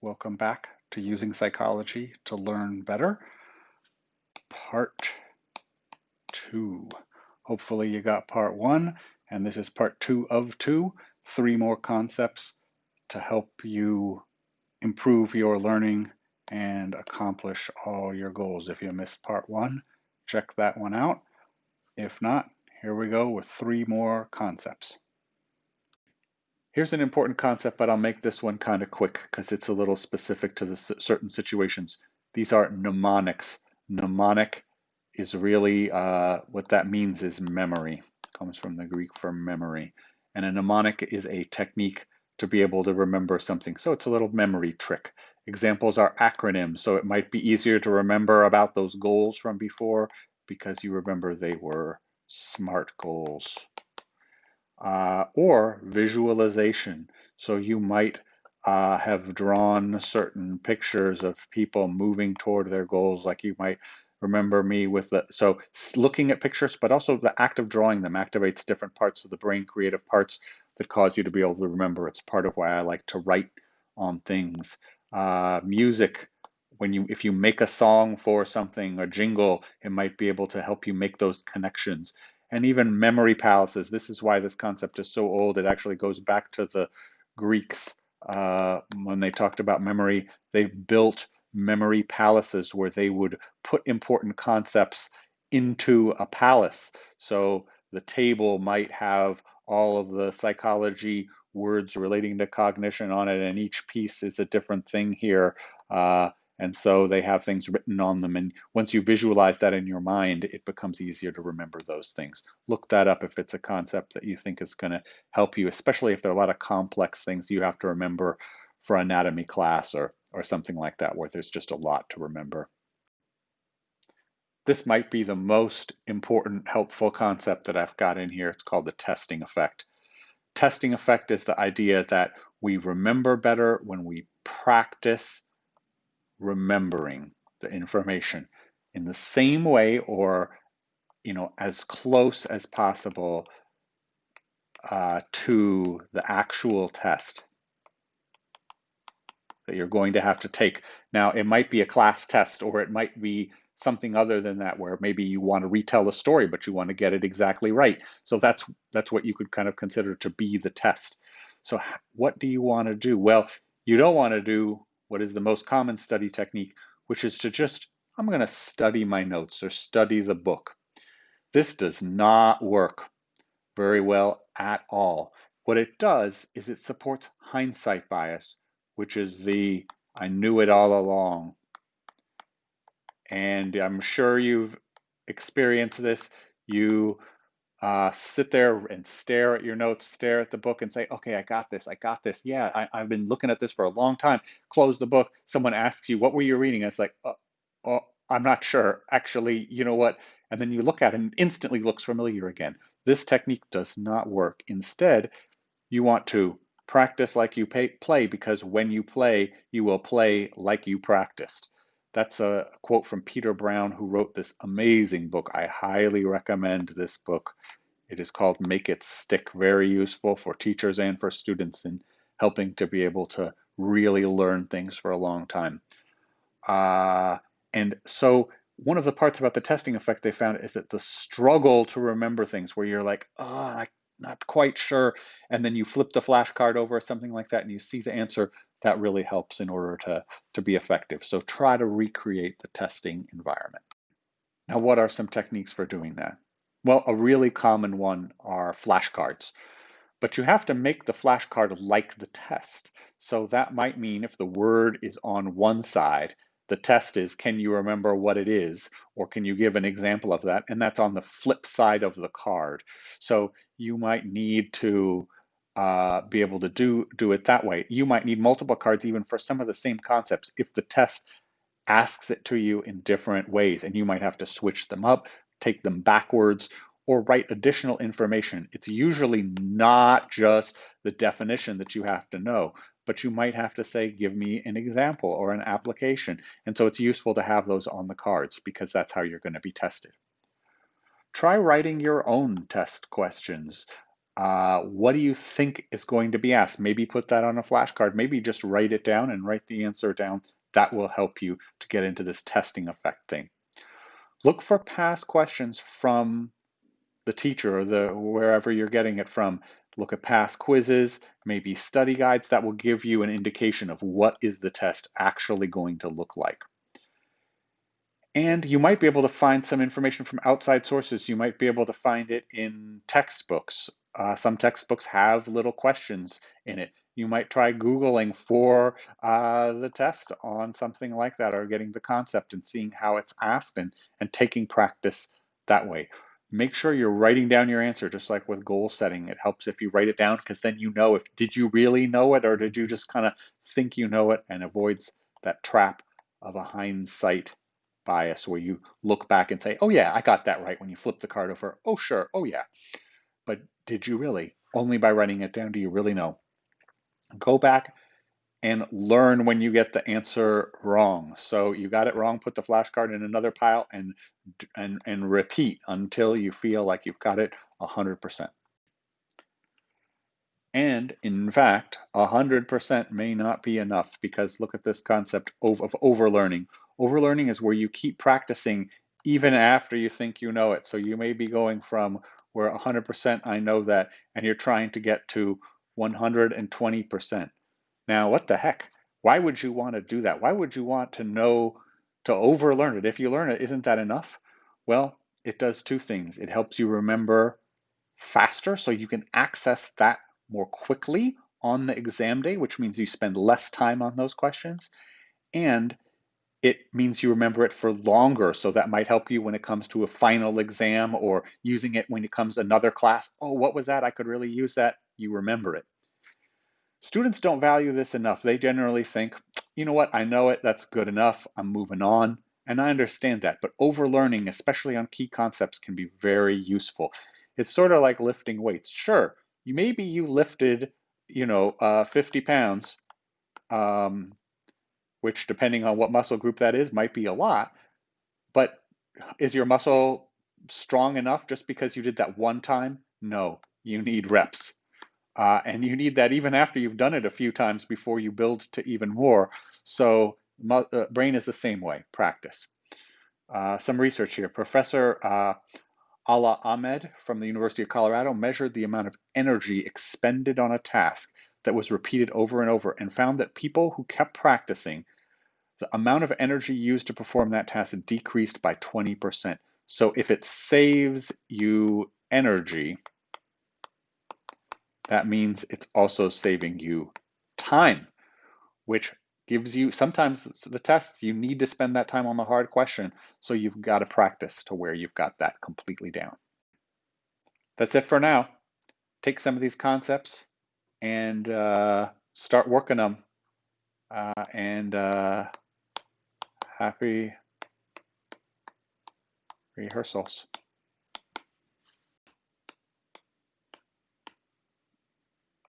Welcome back to Using Psychology to Learn Better, Part 2. Hopefully you got Part 1, and this is Part 2 of 2, 3 more concepts to help you improve your learning and accomplish all your goals. If you missed Part 1, check that one out. If not, here we go with 3 more concepts. Here's an important concept, but I'll make this one kind of quick because it's a little specific to the certain situations. These are mnemonics. Mnemonic is really, what that means is memory. It comes from the Greek for memory. And a mnemonic is a technique to be able to remember something. So it's a little memory trick. Examples are acronyms. So it might be easier to remember about those goals from before because you remember they were SMART goals. Or visualization. So you might have drawn certain pictures of people moving toward their goals, like you might remember me with so looking at pictures, but also the act of drawing them activates different parts of the brain, creative parts that cause you to be able to remember. It's part of why I like to write on things. Music, if you make a song for something, a jingle, it might be able to help you make those connections. And even memory palaces. This is why this concept is so old. It actually goes back to the Greeks. When they talked about memory, they built memory palaces where they would put important concepts into a palace. So the table might have all of the psychology words relating to cognition on it, and each piece is a different thing here. And so they have things written on them. And once you visualize that in your mind, it becomes easier to remember those things. Look that up if it's a concept that you think is going to help you, especially if there are a lot of complex things you have to remember for anatomy class or something like that, where there's just a lot to remember. This might be the most important, helpful concept that I've got in here. It's called the testing effect. Testing effect is the idea that we remember better when we practice remembering the information in the same way, or as close as possible to the actual test that you're going to have to take. Now, it might be a class test, or it might be something other than that, where maybe you want to retell a story, but you want to get it exactly right. So that's what you could kind of consider to be the test. So what do you want to do? Well, you don't want to do what is the most common study technique, which is to just, I'm going to study my notes or study the book. This does not work very well at all. What it does is it supports hindsight bias, which is the I knew it all along. And I'm sure you've experienced this. You sit there and stare at your notes, stare at the book and say, okay, I got this, I got this. Yeah, I've been looking at this for a long time. Close the book. Someone asks you, what were you reading? And it's like, oh, I'm not sure. Actually, you know what? And then you look at it and it instantly looks familiar again. This technique does not work. Instead, you want to practice like you play, because when you play, you will play like you practiced. That's a quote from Peter Brown, who wrote this amazing book. I highly recommend this book. It is called Make It Stick. Very useful for teachers and for students in helping to be able to really learn things for a long time. And so one of the parts about the testing effect they found is that the struggle to remember things, where you're like, oh, I'm not quite sure, and then you flip the flashcard over or something like that and you see the answer, that really helps in order to be effective. So try to recreate the testing environment. Now, what are some techniques for doing that? Well, a really common one are flashcards, but you have to make the flashcard like the test. So that might mean if the word is on one side, the test is, can you remember what it is? Or can you give an example of that? And that's on the flip side of the card. So you might need to be able to do it that way. You might need multiple cards even for some of the same concepts if the test asks it to you in different ways, and you might have to switch them up, take them backwards, or write additional information. It's usually not just the definition that you have to know, but you might have to say, give me an example or an application. And so it's useful to have those on the cards, because that's how you're going to be tested. Try writing your own test questions. What do you think is going to be asked? Maybe put that on a flashcard. Maybe just write it down and write the answer down. That will help you to get into this testing effect thing. Look for past questions from the teacher or wherever you're getting it from. Look at past quizzes, maybe study guides that will give you an indication of what is the test actually going to look like. And you might be able to find some information from outside sources. You might be able to find it in textbooks. Some textbooks have little questions in it. You might try Googling for the test on something like that, or getting the concept and seeing how it's asked, and taking practice that way. Make sure you're writing down your answer, just like with goal setting. It helps if you write it down, because then you know, if did you really know it, or did you just kind of think you know it, and avoids that trap of a hindsight bias where you look back and say, oh yeah, I got that right when you flip the card over. Oh sure, oh yeah. But did you really? Only by writing it down do you really know. Go back and learn when you get the answer wrong. So you got it wrong, put the flashcard in another pile and repeat until you feel like you've got it 100%. And in fact, 100% may not be enough, because look at this concept of overlearning. Overlearning is where you keep practicing even after you think you know it. So you may be going from where 100% I know that, and you're trying to get to 120%. Now, what the heck? Why would you want to do that? Why would you want to know, to overlearn it? If you learn it, isn't that enough? Well, it does two things. It helps you remember faster, so you can access that more quickly on the exam day, which means you spend less time on those questions. And it means you remember it for longer, so that might help you when it comes to a final exam, or using it when it comes another class. Oh, what was that? I could really use that. You remember it. Students don't value this enough. They generally think, you know what, I know it, that's good enough, I'm moving on. And I understand that, but overlearning, especially on key concepts, can be very useful. It's sort of like lifting weights. Sure, maybe you lifted, 50 pounds, which depending on what muscle group that is, might be a lot, but is your muscle strong enough just because you did that one time? No, you need reps. And you need that even after you've done it a few times before you build to even more. So brain is the same way, practice. Some research here. Professor Ala Ahmed from the University of Colorado measured the amount of energy expended on a task that was repeated over and over, and found that people who kept practicing, the amount of energy used to perform that task decreased by 20%. So if it saves you energy, that means it's also saving you time, which gives you, sometimes the tests, you need to spend that time on the hard question. So you've got to practice to where you've got that completely down. That's it for now. Take some of these concepts and start working them. And happy rehearsals.